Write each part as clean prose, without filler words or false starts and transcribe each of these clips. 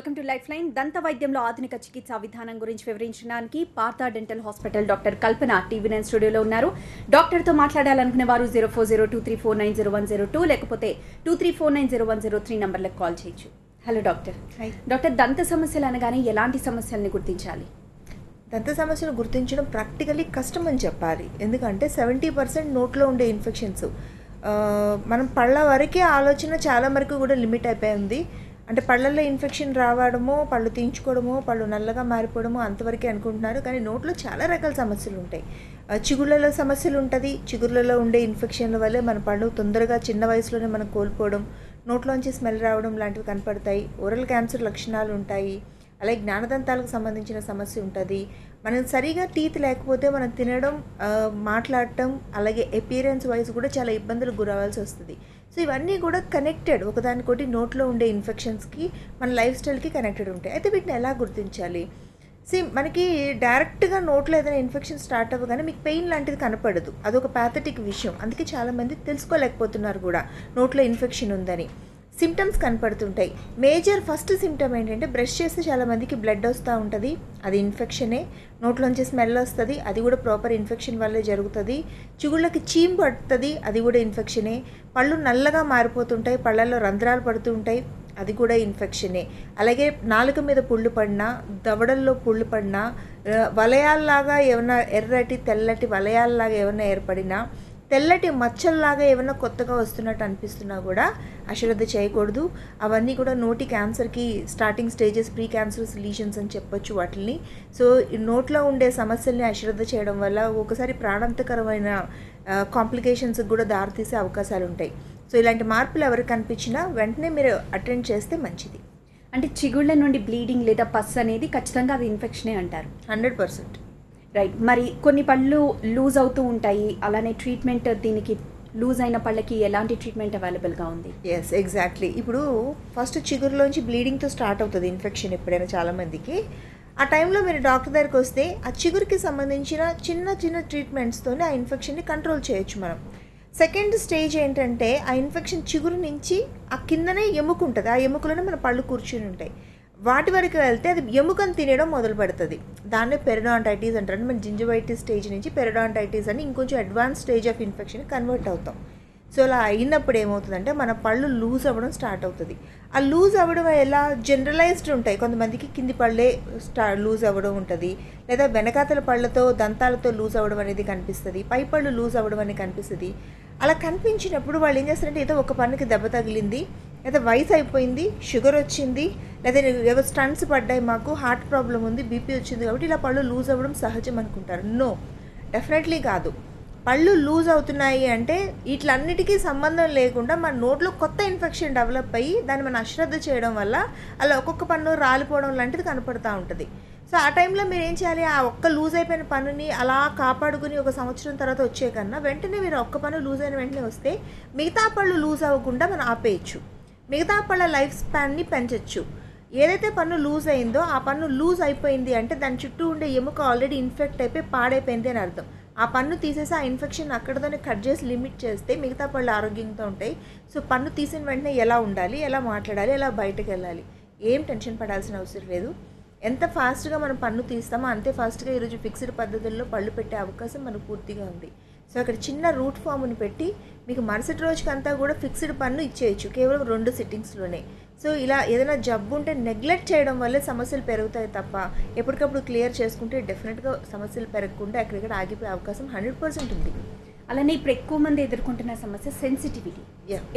Welcome to life line. దంత వైద్యంలో ఆధునిక చికిత్సా విధానం గురించి వివరించడానికి పార్థ డెంటల్ హాస్పిటల్ డాక్టర్ కల్పన టీవీ9 స్టూడియోలో ఉన్నారు. డాక్టర్తో మాట్లాడాలనుకునే వారు 040234900102 లేకపోతే 23490103 నంబర్లకు కాల్ చేయొచ్చు. Hello doctor. డాక్టర్, దంత సమస్యలు అనగానే ఎలాంటి సమస్యల్ని గుర్తించాలి? దంత సమస్యను గుర్తించడం ప్రాక్టికలీ కష్టం అని చెప్పాలి. ఎందుకంటే 70% నోట్లో ఉండే ఇన్ఫెక్షన్స్, మనం పళ్ళ వరకే ఆలోచన చాలా వరకు కూడా లిమిట్ అయిపోయి ఉంది. అంటే పళ్ళల్లో ఇన్ఫెక్షన్ రావడమో, పళ్ళు తీయించుకోవడమో, పళ్ళు నల్లగా మారిపోవడమో అంతవరకే అనుకుంటున్నారు. కానీ నోట్లో చాలా రకాల సమస్యలు ఉంటాయి. చిగుళ్ళలో సమస్యలు ఉంటుంది. చిగుళ్ళలో ఉండే ఇన్ఫెక్షన్ల వల్లే మన పళ్ళు తొందరగా చిన్న వయసులోనే మనం కోల్పోవడం, నోట్లోంచి స్మెల్ రావడం లాంటివి కనపడతాయి. ఓరల్ క్యాన్సర్ లక్షణాలు ఉంటాయి. అలాగే జ్ఞానదంతాలకు సంబంధించిన సమస్య ఉంటుంది. మనం సరిగా టీత్ లేకపోతే మనం తినడం, మాట్లాడటం, అలాగే అపియరెన్స్ వైజ్ కూడా చాలా ఇబ్బందులకు గురవ్వాల్సి వస్తుంది. సో ఇవన్నీ కూడా కనెక్టెడ్, ఒకదానికోటి నోట్లో ఉండే ఇన్ఫెక్షన్స్కి మన లైఫ్ స్టైల్కి కనెక్టెడ్ ఉంటాయి. అయితే వీటిని ఎలా గుర్తించాలి? మనకి డైరెక్ట్గా నోట్లో ఏదైనా ఇన్ఫెక్షన్ స్టార్ట్ అవ్వగానే మీకు పెయిన్ లాంటిది కనపడదు. అదొక ప్యాథటిక్ విషయం. అందుకే చాలామంది తెలుసుకోలేకపోతున్నారు కూడా నోట్లో ఇన్ఫెక్షన్ ఉందని. సిమ్టమ్స్ కనపడుతుంటాయి. మేజర్ ఫస్ట్ సిమ్టమ్ ఏంటంటే బ్రష్ చేస్తే చాలామందికి బ్లడ్ వస్తూ ఉంటుంది. అది ఇన్ఫెక్షనే. నోట్లోంచి స్మెల్ వస్తుంది, అది కూడా ప్రాపర్ ఇన్ఫెక్షన్ వల్లే జరుగుతుంది. చిగుళ్ళకి చీమ్ పడుతుంది, అది కూడా ఇన్ఫెక్షనే. పళ్ళు నల్లగా మారిపోతుంటాయి, పళ్ళల్లో రంధ్రాలు పడుతుంటాయి, అది కూడా ఇన్ఫెక్షనే. అలాగే నాలుక మీద పుళ్ళు పడినా, దవడల్లో పుళ్ళు పడినా, వలయాల్లాగా ఏమైనా ఎర్రటి తెల్లటి వలయాల్లాగా ఏమైనా ఏర్పడినా, తెల్లటి మచ్చల్లాగా ఏమైనా కొత్తగా వస్తున్నట్టు అనిపిస్తున్నా కూడా అశ్రద్ధ చేయకూడదు. అవన్నీ కూడా నోటి క్యాన్సర్కి starting stages, pre cancerous lesions అని చెప్పొచ్చు వాటిని. సో నోట్లో ఉండే సమస్యల్ని అశ్రద్ధ చేయడం వల్ల ఒకసారి ప్రాణాంతకరమైన కాంప్లికేషన్స్కి కూడా దారితీసే అవకాశాలు ఉంటాయి. సో ఇలాంటి మార్పులు ఎవరికి కనిపించినా వెంటనే మీరు అటెండ్ చేస్తే మంచిది. అంటే చిగుళ్ళ నుండి బ్లీడింగ్ లేదా పస్ అనేది ఖచ్చితంగా అది ఇన్ఫెక్షనే అంటారు? 100%. రైట్. మరి కొన్ని పళ్ళు లూజ్ అవుతూ ఉంటాయి, అలానే ట్రీట్మెంట్ దీనికి లూజ్ అయిన పళ్ళకి ఎలాంటి ట్రీట్మెంట్ అవైలబుల్గా ఉంది? Yes, exactly. ఇప్పుడు ఫస్ట్ చిగురులోంచి బ్లీడింగ్తో స్టార్ట్ అవుతుంది ఇన్ఫెక్షన్ ఎప్పుడైనా చాలామందికి. ఆ టైంలో మీరు డాక్టర్ దగ్గరికి వస్తే ఆ చిగురికి సంబంధించిన చిన్న చిన్న ట్రీట్మెంట్స్తోనే ఆ ఇన్ఫెక్షన్ని కంట్రోల్ చేయొచ్చు మనం. సెకండ్ స్టేజ్ ఏంటంటే ఆ ఇన్ఫెక్షన్ చిగురు నుంచి ఆ కిందనే ఎముక ఉంటుంది, ఆ ఎముకలోనే మన పళ్ళు కూర్చుని ఉంటాయి. వాటి వరకు వెళ్తే అది ఎముకను తినడం మొదలు పెడుతుంది. దాన్నే పెరిడాంటైటిస్ అంటారు. అంటే మన జింజివైటిస్ స్టేజ్ నుంచి పెరిడాంటైటిస్ అని ఇంకొంచెం advance stage of infection convert అవుతాం. సో అలా అయినప్పుడు ఏమవుతుందంటే మన పళ్ళు లూజ్ అవ్వడం స్టార్ట్ అవుతుంది. ఆ లూజ్ అవ్వడం ఎలా జనరలైజ్డ్ ఉంటాయి. కొంతమందికి కింది పళ్ళే లూజ్ అవ్వడం ఉంటుంది, లేదా వెనకాతల పళ్ళతో దంతాలతో లూజ్ అవ్వడం అనేది కనిపిస్తుంది, పై పళ్ళు లూజ్ అవ్వడం అనేది కనిపిస్తుంది. అలా కనిపించినప్పుడు వాళ్ళు ఏం చేస్తారంటే ఏదో ఒక పన్నుకి దెబ్బ తగిలింది, లేదా వయసు అయిపోయింది, షుగర్ వచ్చింది, లేదా ఏదో స్టంట్స్ పడ్డాయి, మాకు హార్ట్ ప్రాబ్లం ఉంది, బీపీ వచ్చింది కాబట్టి ఇలా పళ్ళు లూజ్ అవ్వడం సహజం అనుకుంటారు. నో, డెఫినెట్లీ కాదు. పళ్ళు లూజ్ అవుతున్నాయి అంటే వీటిలన్నిటికీ సంబంధం లేకుండా మన నోట్లో కొత్త ఇన్ఫెక్షన్ డెవలప్ అయ్యి దాన్ని మనం అశ్రద్ధ చేయడం వల్ల అలా ఒక్కొక్క పన్ను రాలిపోవడం లాంటిది కనపడుతూ ఉంటుంది. సో ఆ టైంలో మీరు ఏం చేయాలి? ఆ ఒక్క లూజ్ అయిపోయిన పన్నుని అలా కాపాడుకుని ఒక సంవత్సరం తర్వాత వచ్చే కన్నా వెంటనే మీరు ఒక్క పన్ను లూజ్ అయిన వెంటనే వస్తే మిగతా పళ్ళు లూజ్ అవ్వకుండా మనం ఆపేయచ్చు, మిగతా పళ్ళ లైఫ్ స్పాన్ని పెంచవచ్చు. ఏదైతే పన్ను లూజ్ అయిందో ఆ పన్ను లూజ్ అయిపోయింది అంటే దాని చుట్టూ ఉండే ఎముక ఆల్రెడీ ఇన్ఫెక్ట్ అయిపోయి పాడైపోయింది అని అర్థం. ఆ పన్ను తీసేసి ఆ ఇన్ఫెక్షన్ అక్కడతోనే కట్ చేసి లిమిట్ చేస్తే మిగతా పళ్ళు ఆరోగ్యంగా ఉంటాయి. సో పన్ను తీసిన వెంటనే ఎలా ఉండాలి, ఎలా మాట్లాడాలి, ఎలా బయటకు వెళ్ళాలి, ఏం టెన్షన్ పడాల్సిన అవసరం లేదు. ఎంత ఫాస్ట్గా మనం పన్ను తీస్తామో అంతే ఫాస్ట్గా ఈరోజు ఫిక్స్డ్ పద్ధతుల్లో పళ్ళు పెట్టే అవకాశం మనకు పూర్తిగా ఉంది. సో అక్కడ చిన్న రూట్ ఫామ్ని పెట్టి మీకు మరుసటి రోజుకంతా కూడా ఫిక్స్డ్ పన్ను ఇచ్చేయచ్చు కేవలం 2 సిట్టింగ్స్లోనే. సో ఇలా ఏదైనా జబ్బు ఉంటే నెగ్లెక్ట్ చేయడం వల్లే సమస్యలు పెరుగుతాయి తప్ప ఎప్పటికప్పుడు క్లియర్ చేసుకుంటే డెఫినెట్గా సమస్యలు పెరగకుండా ఎక్కడిక్కడ ఆగిపోయే అవకాశం 100% ఉంది. అలానే ఇప్పుడు ఎక్కువ మంది ఎదుర్కొంటున్న సమస్య సెన్సిటివిటీ.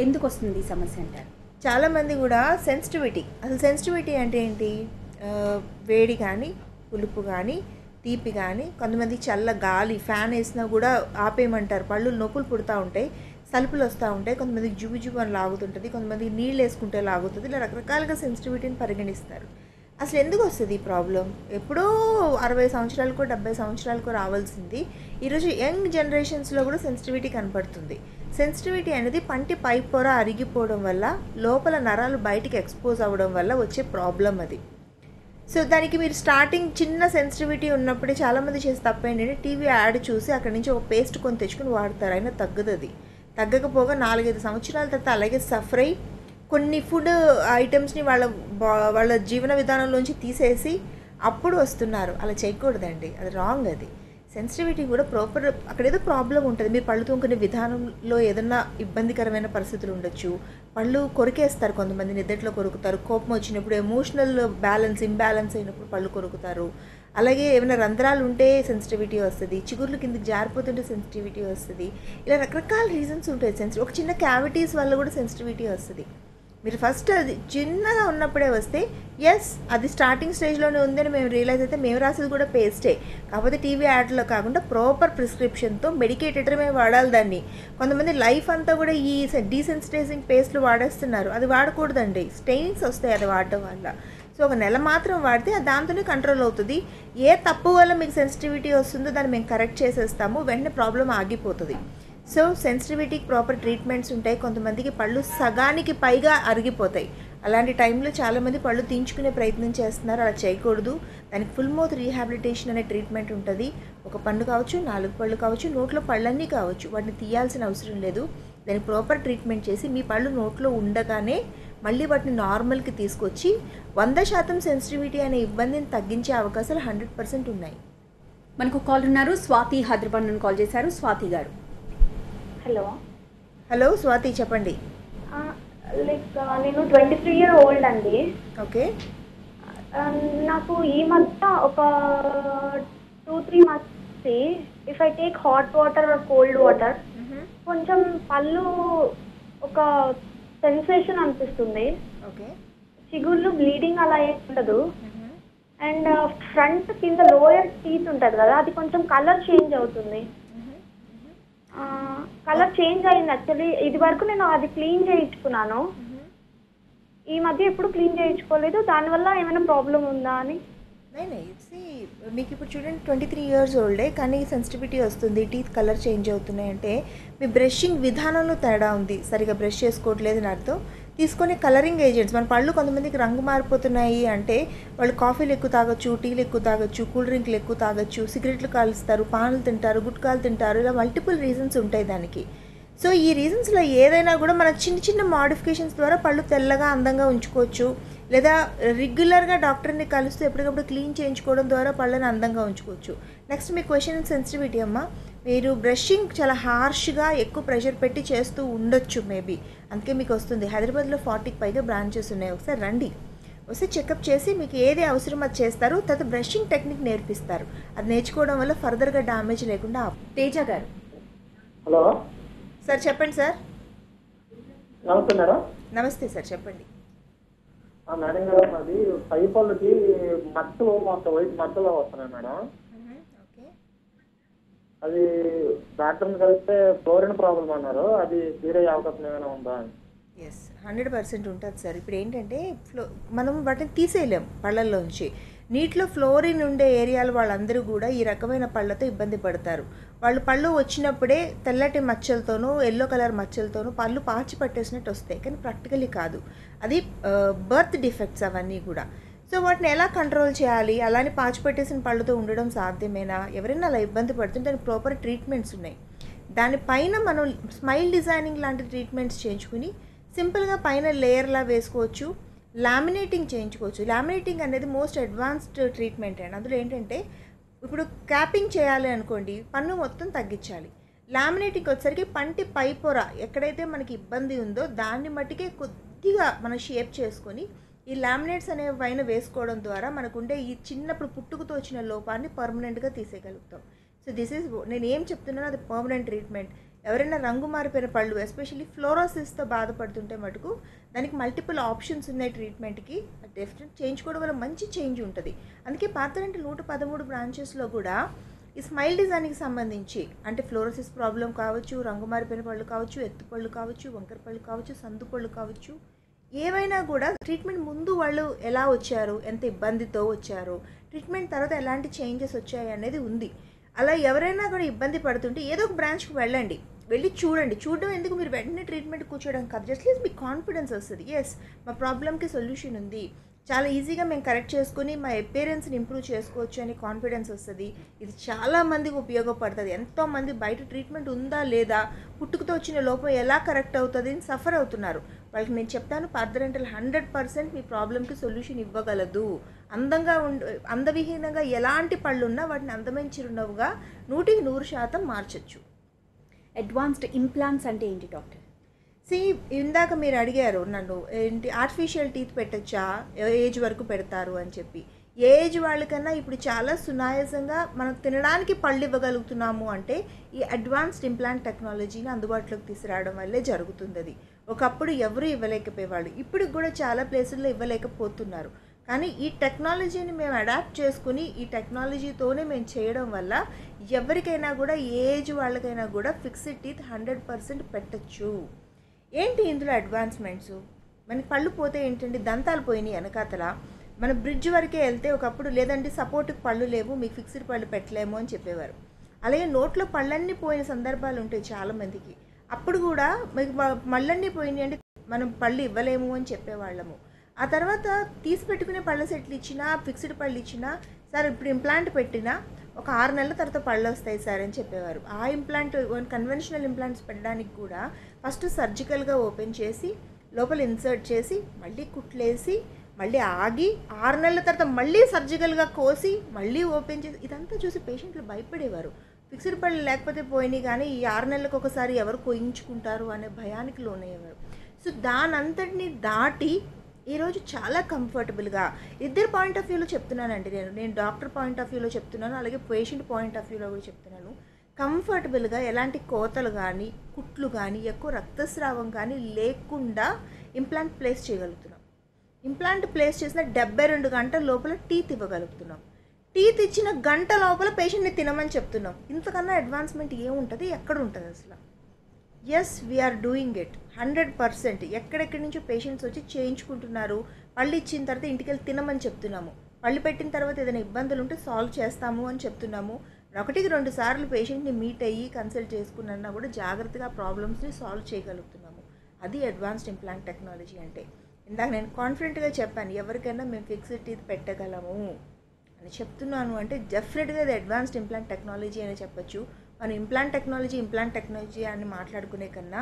ఎందుకు వస్తుంది ఈ సమస్య అంటారు? చాలామంది కూడా సెన్సిటివిటీ, అసలు సెన్సిటివిటీ అంటే ఏంటి? వేడి కానీ, పులుపు కానీ, తీపి కానీ, కొంతమంది చల్ల గాలి ఫ్యాన్ వేసినా కూడా ఆపేయమంటారు, పళ్ళు నొప్పులు పుడుతూ ఉంటాయి, సలుపులు వస్తూ ఉంటాయి, కొంతమందికి జుబు అని లాగుతుంటుంది, కొంతమందికి నీళ్ళు వేసుకుంటే లాగుతుంది. ఇలా రకరకాలుగా సెన్సిటివిటీని పరిగణిస్తారు. అసలు ఎందుకు వస్తుంది ఈ ప్రాబ్లం? ఎప్పుడో 60 సంవత్సరాలకో 70 సంవత్సరాలకో రావాల్సింది ఈరోజు యంగ్ జనరేషన్స్లో కూడా సెన్సిటివిటీ కనపడుతుంది. సెన్సిటివిటీ అనేది పంటి పై పొర అరిగిపోవడం వల్ల, లోపల నరాలు బయటికి ఎక్స్పోజ్ అవ్వడం వల్ల వచ్చే ప్రాబ్లం అది. సో దానికి మీరు స్టార్టింగ్ చిన్న సెన్సిటివిటీ ఉన్నప్పుడే చాలామంది చేసే తప్పు ఏంటంటే టీవీ యాడ్ చూసి అక్కడి నుంచి ఒక పేస్ట్ కొని తెచ్చుకుని వాడతారు, అయినా తగ్గదు. అది తగ్గకపోగా 4-5 సంవత్సరాల తర్వాత అలాగే సఫర్ అయ్యి కొన్ని ఫుడ్ ఐటమ్స్ని వాళ్ళ జీవన విధానంలోంచి తీసేసి అప్పుడు వస్తున్నారు. అలా చేయకూడదండి, అది రాంగ్. అది సెన్సిటివిటీ కూడా ప్రాపర్, అక్కడ ఏదో ప్రాబ్లం ఉంటుంది. మీరు పళ్ళు తోముకునే విధానంలో ఏదన్నా ఇబ్బందికరమైన పరిస్థితులు ఉండొచ్చు. పళ్ళు కొరికేస్తారు, కొంతమంది నిద్రలో కొరుకుతారు, కోపం వచ్చినప్పుడు, ఎమోషనల్ ఇంబ్యాలెన్స్ అయినప్పుడు పళ్ళు కొరుకుతారు. అలాగే ఏమైనా రంధ్రాలు ఉంటే సెన్సిటివిటీ వస్తుంది, చిగుర్లు కిందకి జారిపోతుంటే సెన్సిటివిటీ వస్తుంది. ఇలా రకరకాల రీజన్స్ ఉంటాయి. ఒక చిన్న క్యావిటీస్ వల్ల కూడా సెన్సిటివిటీ వస్తుంది. మీరు ఫస్ట్ అది చిన్నగా ఉన్నప్పుడే వస్తే అది స్టార్టింగ్ స్టేజ్లోనే ఉందని మేము రియలైజ్ అయితే మేము రాసేది కూడా పేస్టే, కాకపోతే టీవీ యాడ్లో కాకుండా ప్రాపర్ ప్రిస్క్రిప్షన్తో మెడికేటెడమే వాడాలి దాన్ని. కొంతమంది లైఫ్ అంతా కూడా ఈ డీసెన్సిటైజింగ్ పేస్ట్లు వాడేస్తున్నారు, అది వాడకూడదండి, స్టెయిన్స్ వస్తాయి అది వాడడం వల్ల. సో ఒక నెల మాత్రం వాడితే దాంతోనే కంట్రోల్ అవుతుంది. ఏ తప్పు వల్ల మీకు సెన్సిటివిటీ వస్తుందో దాన్ని మేము కరెక్ట్ చేసేస్తాము, వెంటనే ప్రాబ్లం ఆగిపోతుంది. సో సెన్సిటివిటీకి ప్రాపర్ ట్రీట్మెంట్స్ ఉంటాయి. కొంతమందికి పళ్ళు సగానికి పైగా అరిగిపోతాయి. అలాంటి టైంలో చాలామంది పళ్ళు తీయించుకునే ప్రయత్నం చేస్తున్నారు, అలా చేయకూడదు. దానికి ఫుల్ మౌత్ రీహాబిలిటేషన్ అనే ట్రీట్మెంట్ ఉంటుంది. ఒక పన్ను కావచ్చు, 4 పళ్ళు కావచ్చు, నోట్లో పళ్ళన్నీ కావచ్చు, వాటిని తీయాల్సిన అవసరం లేదు. దానికి ప్రాపర్ ట్రీట్మెంట్ చేసి మీ పళ్ళు నోట్లో ఉండగానే మళ్ళీ వాటిని నార్మల్కి తీసుకొచ్చి 100% సెన్సిటివిటీ అనే ఇబ్బందిని తగ్గించే అవకాశాలు 100% ఉన్నాయి. మనకు కాల్ ఉన్నారు. స్వాతి హైదరాబాద్ నుండి కాల్ చేశారు. స్వాతి గారు. హలో స్వాతి, చెప్పండి. నేను 23 year old అండి. ఓకే. నాకు ఈ మధ్య ఒక 2-3 months if I take hot water or cold water కొంచెం పళ్ళు ఒక సెన్సేషన్ అనిపిస్తుంది. ఓకే. చిగుళ్ళు బ్లీడింగ్ అలా ఏం ఉండదు. అండ్ ఫ్రంట్ కింద లోయర్ టీత్ ఉంటుంది కదా, అది కొంచెం కలర్ చేంజ్ అవుతుంది. కలర్ చేంజ్ అయింది యాక్చువల్లీ. ఇది వరకు నేను అది క్లీన్ చేయించుకున్నాను, ఈ మధ్య ఎప్పుడు క్లీన్ చేయించుకోలేదు. దానివల్ల ఏమైనా ప్రాబ్లం ఉందా అని. మీకు ఇప్పుడు చూడండి 23 years old, కానీ సెన్సిటివిటీ వస్తుంది, టీత్ కలర్ చేంజ్ అవుతున్నాయి అంటే మీ బ్రషింగ్ విధానంలో తేడా ఉంది, సరిగా బ్రష్ చేసుకోవట్లేదు అని అర్థం. తీసుకొని కలరింగ్ ఏజెంట్స్, మన పళ్ళు కొంతమందికి రంగు మారిపోతున్నాయి అంటే వాళ్ళు కాఫీలు ఎక్కువ తాగొచ్చు, టీలు ఎక్కువ తాగొచ్చు, కూల్ డ్రింక్లు ఎక్కువ తాగొచ్చు, సిగరెట్లు కాలుస్తారు, పాన్లు తింటారు, గుట్కాలు తింటారు, ఇలా మల్టిపుల్ రీజన్స్ ఉంటాయి దానికి. సో ఈ రీజన్స్లో ఏదైనా కూడా మన చిన్న చిన్న మాడిఫికేషన్స్ ద్వారా పళ్ళు తెల్లగా అందంగా ఉంచుకోవచ్చు. లేదా రెగ్యులర్గా డాక్టర్ని కలుస్తూ ఎప్పటికప్పుడు క్లీన్ చేయించుకోవడం ద్వారా పళ్ళని అందంగా ఉంచుకోవచ్చు. నెక్స్ట్ మీ క్వశ్చన్ సెన్సిటివిటీ అమ్మ, మీరు బ్రషింగ్ చాలా హార్ష్గా ఎక్కువ ప్రెషర్ పెట్టి చేస్తూ ఉండొచ్చు మేబీ, అందుకే మీకు వస్తుంది. హైదరాబాద్లో 40కి పైగా బ్రాంచెస్ ఉన్నాయి, ఒకసారి రండి, వస్తే చెకప్ చేసి మీకు ఏది అవసరం అది చేస్తారు. తర్వాత బ్రషింగ్ టెక్నిక్ నేర్పిస్తారు, అది నేర్చుకోవడం వల్ల ఫర్దర్గా డ్యామేజ్ లేకుండా. తేజ గారు. హలో సార్ చెప్పండి సార్. నమస్తే మేడం. నమస్తే సార్, చెప్పండి. మేడం గారు, అది పై పళ్ళకి మచ్చలు మొత్తం వైట్ మచ్చలు వస్తున్నాయి మేడం. ఓకే. అది డాక్టర్ని కలిస్తే ఫ్లోరిన్ ప్రాబ్లం అన్నారు, అది తీరే అవకాశం ఏమైనా ఉందా అని. 100% ఉంటుంది సార్. ఇప్పుడు ఏంటంటే మనం వాటిని తీసేయలేం పళ్ళల్లోంచి. నీటిలో ఫ్లోరిన్ ఉండే ఏరియాలు వాళ్ళందరూ కూడా ఈ రకమైన పళ్ళతో ఇబ్బంది పడతారు. వాళ్ళు పళ్ళు వచ్చినప్పుడే తెల్లటి మచ్చలతోనూ ఎల్లో కలర్ మచ్చలతోనూ పళ్ళు పాచి పట్టేసినట్టు వస్తాయి, కానీ ప్రాక్టికలీ కాదు, అది బర్త్ డిఫెక్ట్స్ అవన్నీ కూడా. సో వాటిని ఎలా కంట్రోల్ చేయాలి, అలానే పాచి పట్టేసిన పళ్ళతో ఉండడం సాధ్యమేనా, ఎవరైనా అలా ఇబ్బంది పడుతుంటే దానికి ప్రాపర్ ట్రీట్మెంట్స్ ఉన్నాయి. దానిపైన మనం స్మైల్ డిజైనింగ్ లాంటి ట్రీట్మెంట్స్ చేయించుకుని సింపుల్గా పైన లేయర్లా వేసుకోవచ్చు, లామినేటింగ్ చేయించుకోవచ్చు. లామినేటింగ్ అనేది మోస్ట్ అడ్వాన్స్డ్ ట్రీట్మెంట్ అండి. అందులో ఏంటంటే ఇప్పుడు క్యాపింగ్ చేయాలి అనుకోండి, పన్ను మొత్తం తగ్గించాలి. లామినేటింగ్ వచ్చేసరికి పంటి పై పొర ఎక్కడైతే మనకి ఇబ్బంది ఉందో దాన్ని మట్టికే కొద్దిగా మనం షేప్ చేసుకొని ఈ లామినేట్స్ అనే పైన వేసుకోవడం ద్వారా మనకుండే ఈ చిన్నప్పుడు పుట్టుకతో వచ్చిన లోపాన్ని పర్మనెంట్గా తీసేయగలుగుతాం. సో దిస్ ఈజ్, నేను ఏం చెప్తున్నానో అది పర్మనెంట్ ట్రీట్మెంట్. ఎవరైనా రంగు మారిపోయిన పళ్ళు, ఎస్పెషల్లీ ఫ్లోరోసిస్తో బాధపడుతుంటే మటుకు దానికి మల్టిపుల్ ఆప్షన్స్ ఉన్నాయి ట్రీట్మెంట్కి. డెఫినెట్ చేయించుకోవడం వల్ల మంచి చేంజ్ ఉంటుంది. అందుకే పాతరంటే 113 బ్రాంచెస్లో కూడా ఈ స్మైల్ డిజైన్కి సంబంధించి, అంటే ఫ్లోరోసిస్ ప్రాబ్లం కావచ్చు, రంగు మారిపోయిన పళ్ళు కావచ్చు, ఎత్తు పళ్ళు కావచ్చు, వంకర పళ్ళు కావచ్చు, సందు పళ్ళు కావచ్చు, ఏవైనా కూడా ట్రీట్మెంట్ ముందు వాళ్ళు ఎలా వచ్చారు, ఎంత ఇబ్బందితో వచ్చారు, ట్రీట్మెంట్ తర్వాత ఎలాంటి చేంజెస్ వచ్చాయి అనేది ఉంది. అలా ఎవరైనా కూడా ఇబ్బంది పడుతుంటే ఏదో ఒక బ్రాంచ్కి వెళ్ళండి, వెళ్ళి చూడండి. చూడడం ఎందుకు, మీరు వెంటనే ట్రీట్మెంట్ కూర్చోవడం కాదు, జస్ట్ మీకు కాన్ఫిడెన్స్ వస్తుంది. ఎస్ మా ప్రాబ్లమ్కి సొల్యూషన్ ఉంది, చాలా ఈజీగా మేము కరెక్ట్ చేసుకుని మా అపియరెన్స్ని ఇంప్రూవ్ చేసుకోవచ్చు అని కాన్ఫిడెన్స్ వస్తుంది. ఇది చాలా మందికి ఉపయోగపడుతుంది. ఎంతోమంది బయట ట్రీట్మెంట్ ఉందా లేదా, పుట్టుకతో వచ్చిన లోపం ఎలా కరెక్ట్ అవుతుంది అని సఫర్ అవుతున్నారు. వాళ్ళకి నేను చెప్తాను, పార్థడెంటల్ 100% మీ ప్రాబ్లమ్కి సొల్యూషన్ ఇవ్వగలదు. అందవిహీనంగా ఎలాంటి పళ్ళు ఉన్నా వాటిని అందమైన చిరునవ్వుగా 100% మార్చచ్చు. అడ్వాన్స్డ్ ఇంప్లాంట్స్ అంటే ఏంటి డాక్టర్? ఇందాక మీరు అడిగారు నన్ను, ఏంటి ఆర్టిఫిషియల్ టీత్ పెట్టచ్చా, ఏజ్ వరకు పెడతారు అని చెప్పి. ఏజ్ వాళ్ళకన్నా ఇప్పుడు చాలా సునాయాసంగా మనం తినడానికి పళ్ళు ఇవ్వగలుగుతున్నాము అంటే ఈ అడ్వాన్స్డ్ ఇంప్లాంట్ టెక్నాలజీని అందుబాటులోకి తీసుకురావడం వల్లే జరుగుతుంది. అది ఒకప్పుడు ఎవరు ఇవ్వలేకపోయేవాళ్ళు, ఇప్పుడు కూడా చాలా ప్లేసుల్లో ఇవ్వలేకపోతున్నారు. కానీ ఈ టెక్నాలజీని మేము అడాప్ట్ చేసుకుని ఈ టెక్నాలజీతోనే మేము చేయడం వల్ల ఎవరికైనా కూడా ఏజ్ వాళ్ళకైనా కూడా ఫిక్స్డ్ టీత్ 100% పెట్టచ్చు. ఏంటి ఇందులో అడ్వాన్స్మెంట్స్? మనకి పళ్ళు పోతే ఏంటంటే దంతాలు పోయినాయి వెనకాతల, మన బ్రిడ్జ్ వరకే వెళ్తే ఒకప్పుడు లేదంటే సపోర్ట్కి పళ్ళు లేవు, మీకు ఫిక్స్డ్ పళ్ళు పెట్టలేము అని చెప్పేవారు. అలాగే నోట్లో పళ్ళన్నీ పోయిన సందర్భాలు ఉంటాయి చాలామందికి. అప్పుడు కూడా మీకు మళ్ళన్నీ పోయినాయి అంటే మనం పళ్ళు ఇవ్వలేము అని చెప్పేవాళ్ళము. ఆ తర్వాత తీసి పెట్టుకునే పళ్ళ సెట్లు ఇచ్చినా, ఫిక్స్డ్ పళ్ళు ఇచ్చినా, సార్ ఇప్పుడు ఇంప్లాంట్ పెట్టినా ఒక 6 నెలల తర్వాత పళ్ళు వస్తాయి సార్ అని చెప్పేవారు. ఆ ఇంప్లాంట్ కన్వెన్షనల్ ఇంప్లాంట్స్ పెట్టడానికి కూడా ఫస్ట్ సర్జికల్గా ఓపెన్ చేసి లోపల ఇన్సర్ట్ చేసి మళ్ళీ కుట్లేసి మళ్ళీ ఆగి 6 నెలల తర్వాత మళ్ళీ సర్జికల్గా కోసి మళ్ళీ ఓపెన్ చేసి, ఇదంతా చూసి పేషెంట్లు భయపడేవారు. ఫిక్స్డ్ పళ్ళు లేకపోతే పోయినాయి కానీ ఈ 6 నెలలకు ఒకసారి ఎవరు కోయించుకుంటారు అనే భయానికి లోనయ్యేవారు. సో దానంతటిని దాటి ఈరోజు చాలా కంఫర్టబుల్గా ఇద్దరు పాయింట్ ఆఫ్ వ్యూలో చెప్తున్నానండి. నేను డాక్టర్ పాయింట్ ఆఫ్ వ్యూలో చెప్తున్నాను, అలాగే పేషెంట్ పాయింట్ ఆఫ్ వ్యూలో కూడా చెప్తున్నాను. కంఫర్టబుల్గా ఎలాంటి కోతలు కానీ కుట్లు కానీ ఎక్కువ రక్తస్రావం కానీ లేకుండా ఇంప్లాంట్ ప్లేస్ చేయగలుగుతున్నాం. ఇంప్లాంట్ ప్లేస్ చేసిన 72 గంటల లోపల టీత్ ఇవ్వగలుగుతున్నాం. టీత్ ఇచ్చిన గంట లోపల పేషెంట్ని తినమని చెప్తున్నాం. ఇంతకన్నా అడ్వాన్స్మెంట్ ఏముంటుంది, ఎక్కడ ఉంటుంది అసలు? Yes, we're doing it 100%. ఎక్కడెక్కడి నుంచో పేషెంట్స్ వచ్చి చేయించుకుంటున్నారు. పళ్ళు ఇచ్చిన తర్వాత ఇంటికి వెళ్ళి తినమని చెప్తున్నాము. పళ్ళు పెట్టిన తర్వాత ఏదైనా ఇబ్బందులు ఉంటే సాల్వ్ చేస్తాము అని చెప్తున్నాము. 1-2 సార్లు పేషెంట్ని మీట్ అయ్యి కన్సల్ట్ చేసుకున్నా కూడా జాగ్రత్తగా ప్రాబ్లమ్స్ని సాల్వ్ చేయగలుగుతున్నాము. అది అడ్వాన్స్డ్ ఇంప్లాంట్ టెక్నాలజీ అంటే. ఇందాక నేను కాన్ఫిడెంట్గా చెప్పాను, ఎవరికైనా మేము ఫిక్స్డ్ టీత్ పెట్టగలము అని చెప్తున్నాను అంటే డెఫినెట్గా అది అడ్వాన్స్డ్ ఇంప్లాంట్ టెక్నాలజీ అని చెప్పొచ్చు. మనం ఇంప్లాంట్ టెక్నాలజీ అని మాట్లాడుకునే కన్నా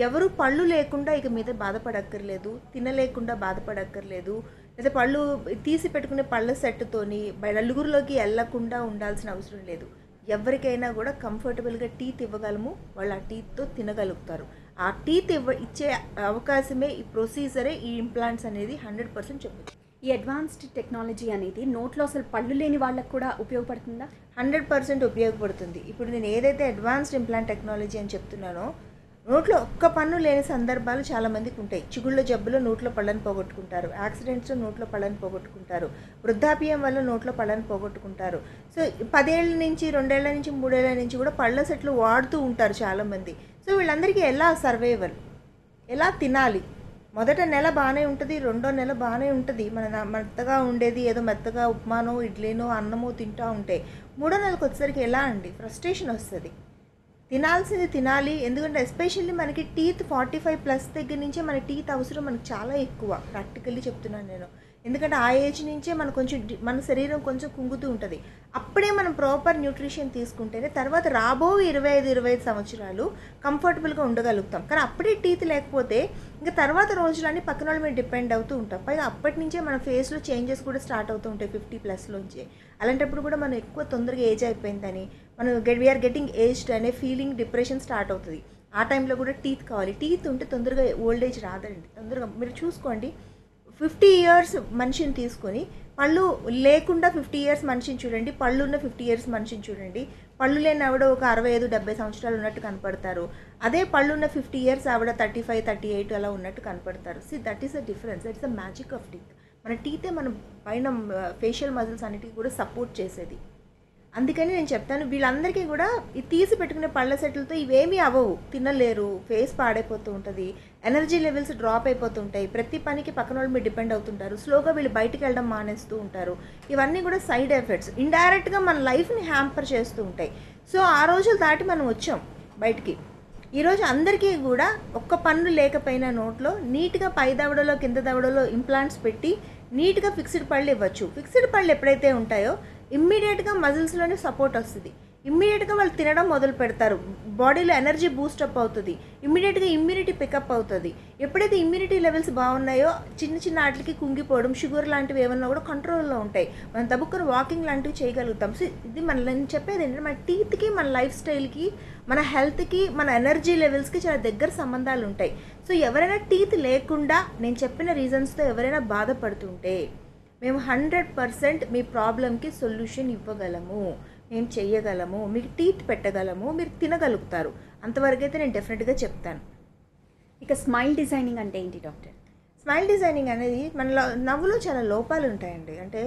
ఎవరు పళ్ళు లేకుండా ఇక మీద బాధపడక్కర్లేదు, తినలేకుండా బాధపడక్కర్లేదు, లేదా పళ్ళు తీసి పెట్టుకునే పళ్ళ సెట్తోని నలుగురిలోకి వెళ్ళకుండా ఉండాల్సిన అవసరం లేదు. ఎవరికైనా కూడా కంఫర్టబుల్గా టీత్ ఇవ్వగలము, వాళ్ళు ఆ టీత్తో తినగలుగుతారు. ఆ టీత్ ఇచ్చే అవకాశమే ఈ ప్రొసీజరే ఈ ఇంప్లాంట్స్ అనేది 100% చెప్పచ్చు. ఈ అడ్వాన్స్డ్ టెక్నాలజీ అనేది నోట్లో అసలు పళ్ళు లేని వాళ్ళకు కూడా ఉపయోగపడుతుందా? 100% ఉపయోగపడుతుంది. ఇప్పుడు నేను ఏదైతే అడ్వాన్స్డ్ ఇంప్లాంట్ టెక్నాలజీ అని చెప్తున్నానో, నోట్లో ఒక్క పన్ను లేని సందర్భాలు చాలామందికి ఉంటాయి. చిగుళ్ళ జబ్బులో నోట్లో పళ్ళని పోగొట్టుకుంటారు, యాక్సిడెంట్స్లో నోట్లో పళ్ళని పోగొట్టుకుంటారు, వృద్ధాప్యం వల్ల నోట్లో పళ్ళని పోగొట్టుకుంటారు. సో 10 ఏళ్ళ నుంచి 2 ఏళ్ళ నుంచి 3 ఏళ్ళ నుంచి కూడా పళ్ళ సెట్లు వాడుతూ ఉంటారు చాలామంది. సో వీళ్ళందరికీ ఎలా సర్వైవల్, ఎలా తినాలి? మొదట నెల బాగానే ఉంటుంది, రెండో నెల బాగానే ఉంటుంది, మెత్తగా ఉండేది ఏదో మెత్తగా ఉప్మానో ఇడ్లీనో అన్నమో తింటూ ఉంటే 3వ నెలకు వచ్చేసరికి ఎలా అండి ఫ్రస్ట్రేషన్ వస్తుంది. తినాల్సింది తినాలి, ఎందుకంటే ఎస్పెషల్లీ మనకి టీత్ 45+ దగ్గర నుంచే మన టీత్ అవసరం మనకు చాలా ఎక్కువ. ప్రాక్టికల్లీ చెప్తున్నాను నేను, ఎందుకంటే ఆ ఏజ్ నుంచే మన మన శరీరం కొంచెం కుంగుతూ ఉంటుంది. అప్పుడే మనం ప్రాపర్ న్యూట్రిషన్ తీసుకుంటేనే తర్వాత రాబో 25 సంవత్సరాలు కంఫర్టబుల్గా ఉండగలుగుతాం. కానీ అప్పుడే టీత్ లేకపోతే ఇంకా తర్వాత రోజులన్నీ పక్కన వాళ్ళ మీద డిపెండ్ అవుతూ ఉంటాం. పైగా అప్పటి నుంచే మన ఫేస్లో చేంజెస్ కూడా స్టార్ట్ అవుతూ ఉంటాయి 50+లోంచే. అలాంటప్పుడు కూడా మనం ఎక్కువ తొందరగా ఏజ్ అయిపోయిందని, మనం వీఆర్ గెటింగ్ ఏజ్డ్ అనే ఫీలింగ్, డిప్రెషన్ స్టార్ట్ అవుతుంది. ఆ టైంలో కూడా టీత్ కావాలి. టీత్ ఉంటే తొందరగా ఓల్డ్ ఏజ్ రాదండి. తొందరగా మీరు చూసుకోండి, 50 years మనిషిని తీసుకొని పళ్ళు లేకుండా 50 years మనిషిని చూడండి, పళ్ళు ఉన్న 50 years మనిషిని చూడండి. పళ్ళు లేని ఆవిడ ఒక 65-70 సంవత్సరాలు ఉన్నట్టు కనపడతారు. అదే పళ్ళు ఉన్న 50 years ఆవిడ 35-38 అలా ఉన్నట్టు కనపడతారు. That is the difference, that is the magic of teeth. మన టీతే మన పైన ఫేషియల్ మజిల్స్ అన్నిటికీ కూడా సపోర్ట్ చేసేది. అందుకని నేను చెప్తాను, వీళ్ళందరికీ కూడా ఈ తీసి పెట్టుకునే పళ్ళ సెట్లతో ఇవేమీ అవ్వవు, తినలేరు, ఫేస్ పాడైపోతూ ఉంటుంది, ఎనర్జీ లెవెల్స్ డ్రాప్ అయిపోతుంటాయి, ప్రతి పనికి పక్కన వాళ్ళు మీరు డిపెండ్ అవుతుంటారు, స్లోగా వీళ్ళు బయటికి వెళ్ళడం మానేస్తూ ఉంటారు. ఇవన్నీ కూడా సైడ్ ఎఫెక్ట్స్, ఇండైరెక్ట్గా మన లైఫ్ని హ్యాంపర్ చేస్తూ ఉంటాయి. సో ఆ రోజులు దాటి మనం వచ్చాం బయటికి. ఈరోజు అందరికీ కూడా ఒక్క పన్ను లేకపోయినా నోట్లో నీట్గా పై దవడలో కింద దవడలో ఇంప్లాంట్స్ పెట్టి నీట్గా ఫిక్స్డ్ పళ్ళు ఇవ్వచ్చు. ఫిక్స్డ్ పళ్ళు ఎప్పుడైతే ఉంటాయో ఇమ్మీడియట్గా మజిల్స్లోనే సపోర్ట్ వస్తుంది, ఇమ్మీడియట్గా వాళ్ళు తినడం మొదలు పెడతారు, బాడీలో ఎనర్జీ బూస్టప్ అవుతుంది, ఇమ్మీడియట్గా ఇమ్యూనిటీ పికప్ అవుతుంది. ఎప్పుడైతే ఇమ్యూనిటీ లెవెల్స్ బాగున్నాయో చిన్న చిన్న వాటికి కుంగిపోవడం, షుగర్ లాంటివి ఏమన్నా కూడా కంట్రోల్లో ఉంటాయి. మనం తబుక్కుని వాకింగ్ లాంటివి చేయగలుగుతాం. సో ఇది నేను చెప్పేది ఏంటంటే మన టీత్కి, మన లైఫ్ స్టైల్కి, మన హెల్త్కి, మన ఎనర్జీ లెవెల్స్కి చాలా దగ్గర సంబంధాలు ఉంటాయి. సో ఎవరైనా టీత్ లేకుండా నేను చెప్పిన రీజన్స్తో ఎవరైనా బాధపడుతుంటే మేము 100% మీ ప్రాబ్లంకి సొల్యూషన్ ఇవ్వగలము, మేము చెయ్యగలము, మీకు టీత్ పెట్టగలము, మీరు తినగలుగుతారు. అంతవరకు అయితే నేను డెఫినెట్గా చెప్తాను. ఇక స్మైల్ డిజైనింగ్ అంటే ఏంటి డాక్టర్? స్మైల్ డిజైనింగ్ అనేది మనలో నవ్వులో చాలా లోపాలు ఉంటాయండి. అంటే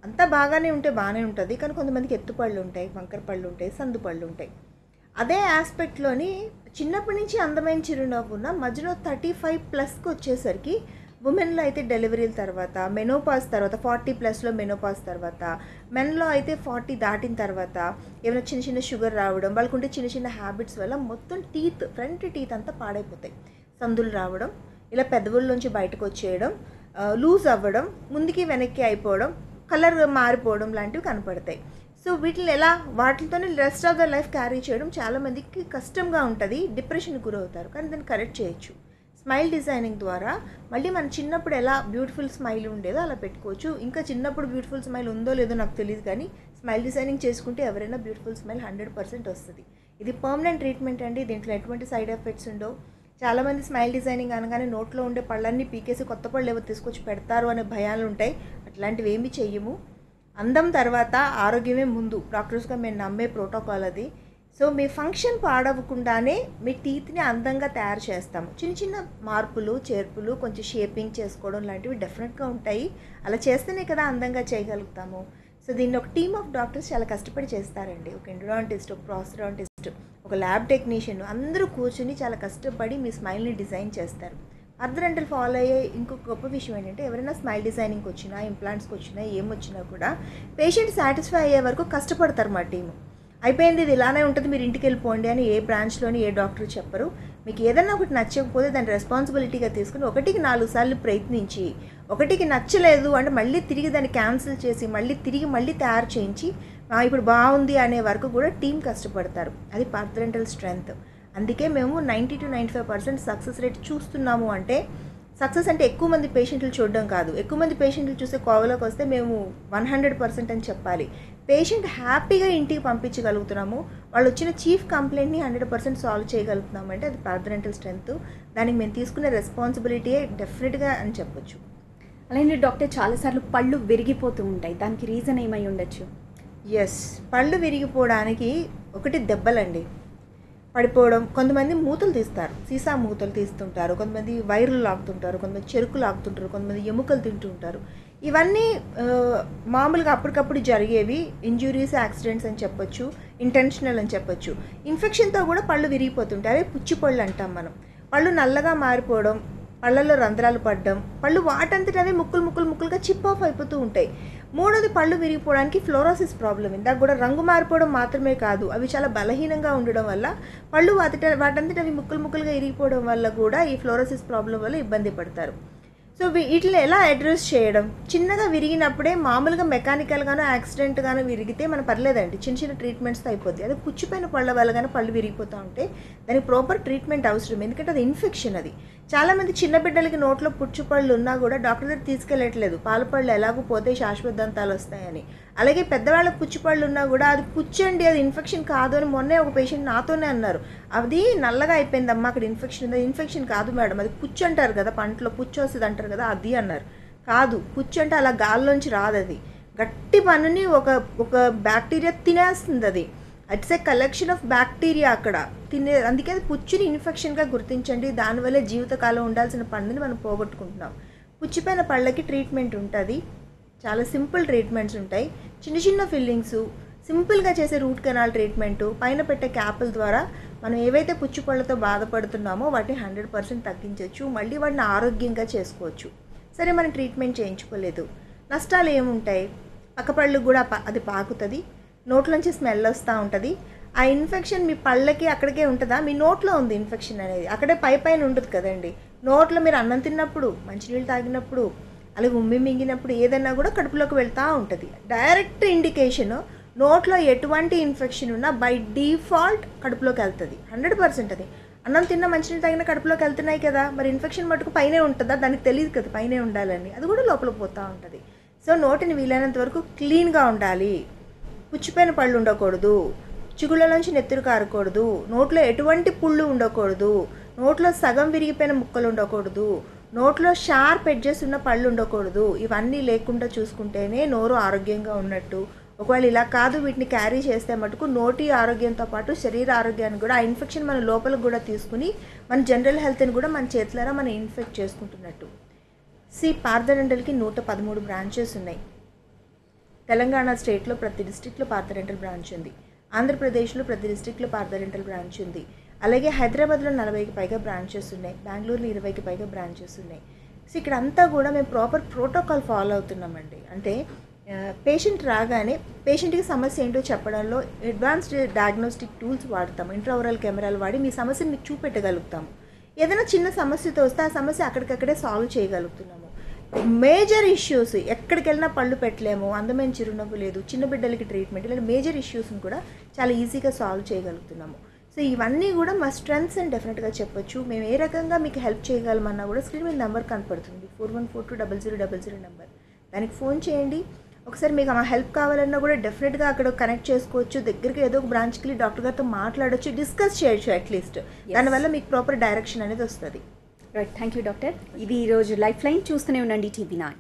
అంతా బాగానే ఉంటే బాగానే ఉంటుంది, కానీ కొంతమందికి ఎత్తుపళ్ళు ఉంటాయి, వంకర పళ్ళు ఉంటాయి, సందు పళ్ళు ఉంటాయి. అదే ఆస్పెక్ట్లోని చిన్నప్పటి నుంచి అందమైన చిరునవ్వు ఉన్న మధ్యలో 35+ వచ్చేసరికి ఉమెన్లో అయితే డెలివరీల తర్వాత, మెనోపాజ్ తర్వాత, 40+ మెనోపాజ్ తర్వాత, మెన్లో అయితే 40 దాటిన తర్వాత ఏమైనా చిన్న చిన్న షుగర్ రావడం, వాళ్ళకుంటే చిన్న చిన్న హ్యాబిట్స్ వల్ల మొత్తం టీత్, ఫ్రంట్ టీత్ అంతా పాడైపోతాయి. సందులు రావడం, ఇలా పెదవుల్లోంచి బయటకు వచ్చేయడం, లూజ్ అవ్వడం, ముందుకి వెనక్కి అయిపోవడం, కలర్ మారిపోవడం లాంటివి కనపడతాయి. సో వీటిని వాటితోనే rest of the life carry చేయడం చాలామందికి కష్టంగా ఉంటుంది, డిప్రెషన్కి గురవుతారు. కానీ దాన్ని కరెక్ట్ చేయొచ్చు స్మైల్ డిజైనింగ్ ద్వారా. మళ్ళీ మన చిన్నప్పుడు ఎలా బ్యూటిఫుల్ స్మైల్ ఉండేదో అలా పెట్టుకోవచ్చు. ఇంకా చిన్నప్పుడు బ్యూటిఫుల్ స్మైల్ ఉందో లేదో నాకు తెలియదు, కానీ స్మైల్ డిజైనింగ్ చేసుకుంటే ఎవరైనా బ్యూటిఫుల్ స్మైల్ 100% వస్తుంది. ఇది పర్మనెంట్ ట్రీట్మెంట్ అండి, దీంట్లో ఎటువంటి సైడ్ ఎఫెక్ట్స్ ఉండవు. చాలామంది స్మైల్ డిజైనింగ్ అనగానే నోట్లో ఉండే పళ్ళన్నీ పీకేసి కొత్త పళ్ళు ఏవో తీసుకొచ్చి పెడతారు అనే భయాలు ఉంటాయి. అట్లాంటివి ఏమీ చెయ్యము. అందం తర్వాత ఆరోగ్యమే ముందు, డాక్టర్స్గా మేము నమ్మే ప్రోటోకాల్ అది. సో మీ ఫంక్షన్ పాడవకుండానే మీ టీత్ని అందంగా తయారు చేస్తాము. చిన్న చిన్న మార్పులు, చేర్పులు, కొంచెం షేపింగ్ చేసుకోవడం లాంటివి డెఫినెట్గా ఉంటాయి. అలా చేస్తేనే కదా అందంగా చేయగలుగుతాము. సో దీన్ని ఒక టీమ్ ఆఫ్ డాక్టర్స్ చాలా కష్టపడి చేస్తారండి. ఒక ఎండోడాంటిస్ట్, ఒక ప్రాస్థడాంటిస్ట్, ఒక ల్యాబ్ టెక్నీషియన్, అందరూ కూర్చొని చాలా కష్టపడి మీ స్మైల్ని డిజైన్ చేస్తారు. అర్ధగంటలు ఫాలో అయ్యే ఇంకొక గొప్ప విషయం ఏంటంటే ఎవరైనా స్మైల్ డిజైనింగ్కి వచ్చినా, ఇంప్లాంట్స్కి వచ్చినా, ఏమొచ్చినా కూడా పేషెంట్ సాటిస్ఫై అయ్యే వరకు కష్టపడతారు మా టీము. అయిపోయింది, ఇది ఇలానే ఉంటుంది, మీరు ఇంటికి వెళ్ళిపోండి అని ఏ బ్రాంచ్లోని ఏ డాక్టర్ చెప్పరు. మీకు ఏదైనా ఒకటి నచ్చకపోతే దాన్ని రెస్పాన్సిబిలిటీగా తీసుకుని 1కి 4 సార్లు ప్రయత్నించి, 1కి నచ్చలేదు అంటే మళ్ళీ తిరిగి దాన్ని క్యాన్సిల్ చేసి మళ్ళీ తయారు చేయించి ఇప్పుడు బాగుంది అనే వరకు కూడా టీం కష్టపడతారు. అది పార్థడెంటల్ స్ట్రెంగ్త్. అందుకే మేము 90 to 95% సక్సెస్ రేట్ చూస్తున్నాము. అంటే సక్సెస్ అంటే ఎక్కువ మంది పేషెంట్లు చూడడం కాదు, ఎక్కువ మంది పేషెంట్లు చూసే కోవలోకి వస్తే మేము 100% అని చెప్పాలి. పేషెంట్ హ్యాపీగా ఇంటికి పంపించగలుగుతున్నాము, వాళ్ళు వచ్చిన చీఫ్ కంప్లైంట్ని 100% సాల్వ్ చేయగలుగుతున్నాము. అంటే అది పార్థడెంటల్ స్ట్రెంగ్త్. దానికి మేము తీసుకునే రెస్పాన్సిబిలిటీయే డెఫినెట్గా అని చెప్పొచ్చు. అలాగే డాక్టర్ చాలాసార్లు పళ్ళు విరిగిపోతూ ఉంటాయి, దానికి రీజన్ ఏమై ఉండొచ్చు? ఎస్, పళ్ళు విరిగిపోవడానికి ఒకటి దెబ్బలండి, పడిపోవడం. కొంతమంది మూతలు తీస్తారు, సీసా మూతలు తీస్తుంటారు, కొంతమంది వైర్లు లాగుతుంటారు, కొంతమంది చెరుకు లాగుతుంటారు, కొంతమంది ఎముకలు తింటుంటారు. ఇవన్నీ మామూలుగా అప్పటికప్పుడు జరిగేవి ఇంజురీస్, యాక్సిడెంట్స్ అని చెప్పొచ్చు, ఇంటెన్షనల్ అని చెప్పొచ్చు. ఇన్ఫెక్షన్తో కూడా పళ్ళు విరిగిపోతుంటాయి, అవి పుచ్చిపళ్ళు అంటాం మనం. పళ్ళు నల్లగా మారిపోవడం, పళ్ళల్లో రంధ్రాలు పడడం, పళ్ళు వాటంతటవే ముక్కలుగా చిప్ ఆఫ్ అయిపోతూ ఉంటాయి. మూడోది పళ్ళు విరిగిపోవడానికి ఫ్లోరోసిస్ ప్రాబ్లం. ఇందాక కూడా రంగు మారిపోవడం మాత్రమే కాదు, అవి చాలా బలహీనంగా ఉండడం వల్ల పళ్ళు వాటంతట అవి ముక్కలుగా ఇరిగిపోవడం వల్ల కూడా ఈ ఫ్లోరోసిస్ ప్రాబ్లం వల్ల ఇబ్బంది పడతారు. సో వీటిని ఎలా అడ్రస్ చేయడం? చిన్నగా విరిగినప్పుడే మామూలుగా మెకానికల్గానో యాక్సిడెంట్గానో విరిగితే మనం పర్లేదండి, చిన్న ట్రీట్మెంట్స్తో అయిపోద్ది. అదే పుచ్చిపోయిన పళ్ళ వల్ల కానీ పళ్ళు విరిగిపోతూ ఉంటే దానికి ప్రాపర్ ట్రీట్మెంట్ అవసరం, ఎందుకంటే అది ఇన్ఫెక్షన్. అది చాలామంది చిన్న బిడ్డలకి నోట్లో పుచ్చిపళ్ళు ఉన్నా కూడా డాక్టర్ దగ్గర తీసుకెళ్ళట్లేదు, పాలపళ్ళు ఎలాగో పోతే శాశ్వత దంతాలు వస్తాయని. అలాగే పెద్దవాళ్ళకి పుచ్చిపళ్ళు ఉన్నా కూడా అది పుచ్చండి, అది ఇన్ఫెక్షన్ కాదు అని మొన్నే ఒక పేషెంట్ నాతోనే అన్నారు. అది నల్లగా అయిపోయిందమ్మా, అక్కడ ఇన్ఫెక్షన్ ఉంది. ఇన్ఫెక్షన్ కాదు మేడం, అది పుచ్చు అంటారు కదా, పంటలో పుచ్చు వస్తుంది అంటారు కదా, అది అన్నారు. కాదు, పుచ్చు అంటే అలా గాల్లోంచి రాదు, అది గట్టి పన్నుని ఒక బ్యాక్టీరియా తినేస్తుంది. అది it's a collection of bacteria అక్కడ అందుకే అది పుచ్చుని ఇన్ఫెక్షన్గా గుర్తించండి. దానివల్ల జీవితకాలం ఉండాల్సిన పన్నుని మనం పోగొట్టుకుంటున్నాం. పుచ్చిపోయిన పళ్ళకి ట్రీట్మెంట్ ఉంటుంది, చాలా సింపుల్ ట్రీట్మెంట్స్ ఉంటాయి. చిన్న ఫిల్లింగ్స్, సింపుల్గా చేసే రూట్ కెనాల్ ట్రీట్మెంటు, పైన పెట్టే క్యాపుల ద్వారా మనం ఏవైతే పుచ్చిపళ్ళతో బాధపడుతున్నామో వాటిని 100% తగ్గించవచ్చు, మళ్ళీ వాటిని ఆరోగ్యంగా చేసుకోవచ్చు. సరే, మనం ట్రీట్మెంట్ చేయించుకోలేదు, నష్టాలు ఏముంటాయి? పక్కపళ్ళు కూడా అది పాకుతుంది, నోట్లోంచి స్మెల్ వస్తూ ఉంటుంది. ఆ ఇన్ఫెక్షన్ మీ పళ్ళకి అక్కడికే ఉంటుందా? మీ నోట్లో ఉంది ఇన్ఫెక్షన్ అనేది, అక్కడే పైన ఉంటుంది కదండి. నోట్లో మీరు అన్నం తిన్నప్పుడు, మంచినీళ్ళు తాగినప్పుడు, అలాగే ఉమ్మి మింగినప్పుడు ఏదన్నా కూడా కడుపులోకి వెళ్తూ ఉంటుంది. డైరెక్ట్ ఇండికేషన్ నోట్లో ఎటువంటి ఇన్ఫెక్షన్ ఉన్నా బై డిఫాల్ట్ కడుపులోకి వెళ్తుంది. 100% అది. అన్నం తిన్న మంచినీళ్ళు తాగిన కడుపులోకి వెళ్తున్నాయి కదా, మరి ఇన్ఫెక్షన్ మటుకు పైనే ఉంటుందా, దానికి తెలియదు కదా పైనే ఉండాలని, అది కూడా లోపల పోతూ ఉంటుంది. సో నోటిని వీలైనంత వరకు క్లీన్గా ఉండాలి. పుచ్చిపోయిన పళ్ళు ఉండకూడదు, చిగుళ్ళలోంచి నెత్తురు కారకూడదు, నోట్లో ఎటువంటి పుళ్ళు ఉండకూడదు, నోట్లో సగం విరిగిపోయిన ముక్కలు ఉండకూడదు, నోట్లో షార్ప్ ఎడ్జెస్ ఉన్న పళ్ళు ఉండకూడదు. ఇవన్నీ లేకుండా చూసుకుంటేనే నోరు ఆరోగ్యంగా ఉన్నట్టు. ఒకవేళ ఇలా కాదు, వీటిని క్యారీ చేస్తే మటుకు నోటి ఆరోగ్యంతో పాటు శరీర ఆరోగ్యాన్ని కూడా, ఆ ఇన్ఫెక్షన్ మన లోపలికి కూడా తీసుకుని మన జనరల్ హెల్త్ని కూడా మన చేతులారా మనం ఇన్ఫెక్ట్ చేసుకుంటున్నట్టు. పార్థ డెంటల్కి 113 బ్రాంచెస్ ఉన్నాయి. తెలంగాణ స్టేట్లో ప్రతి డిస్ట్రిక్ట్లో పార్థ డెంటల్ బ్రాంచ్ ఉంది. ఆంధ్రప్రదేశ్లో ప్రతి డిస్ట్రిక్ట్లో పార్థ డెంటల్ బ్రాంచ్ ఉంది. అలాగే హైదరాబాద్లో 40కి పైగా బ్రాంచెస్ ఉన్నాయి. బెంగళూరులో 20కి పైగా బ్రాంచెస్ ఉన్నాయి. సో ఇక్కడ అంతా కూడా మేము ప్రాపర్ ప్రోటోకాల్ ఫాలో అవుతున్నామండి. అంటే పేషెంట్ రాగానే పేషెంట్కి సమస్య ఏంటో చెప్పడంలో అడ్వాన్స్డ్ డయాగ్నోస్టిక్ టూల్స్ వాడతాము. ఇంట్రావరల్ కెమెరాలు వాడి మీ సమస్యని మీకు చూపెట్టగలుగుతాము. ఏదైనా చిన్న సమస్యతో వస్తే ఆ సమస్య అక్కడికక్కడే సాల్వ్ చేయగలుగుతున్నాము. మేజర్ ఇష్యూస్ ఎక్కడికి వెళ్ళినా పళ్ళు పెట్టలేము, అందమైన చిరునవ్వు లేదు, చిన్న బిడ్డలకి ట్రీట్మెంట్, ఇలా మేజర్ ఇష్యూస్ని కూడా చాలా ఈజీగా సాల్వ్ చేయగలుగుతున్నాము. సో ఇవన్నీ కూడా మా స్ట్రెంగ్త్స్ అని డెఫినెట్గా చెప్పొచ్చు. మేము ఏ రకంగా మీకు హెల్ప్ చేయగలమన్నా కూడా స్క్రీన్ మీద నెంబర్ కనపడుతుంది, 41420000 నెంబర్. దానికి ఫోన్ చేయండి. ఒకసారి మీకు మా హెల్ప్ కావాలన్నా కూడా డెఫినెట్గా అక్కడ కనెక్ట్ చేసుకోవచ్చు. దగ్గరికి ఏదో ఒక బ్రాంచ్కి వెళ్ళి డాక్టర్ గారితో మాట్లాడొచ్చు, డిస్కస్ చేయొచ్చు అట్లీస్ట్. దానివల్ల మీకు ప్రాపర్ డైరెక్షన్ అనేది వస్తుంది. Right, thank you doctor. ఇది ఈరోజు లైఫ్ లైన్. చూస్తూనే ఉండండి TV9.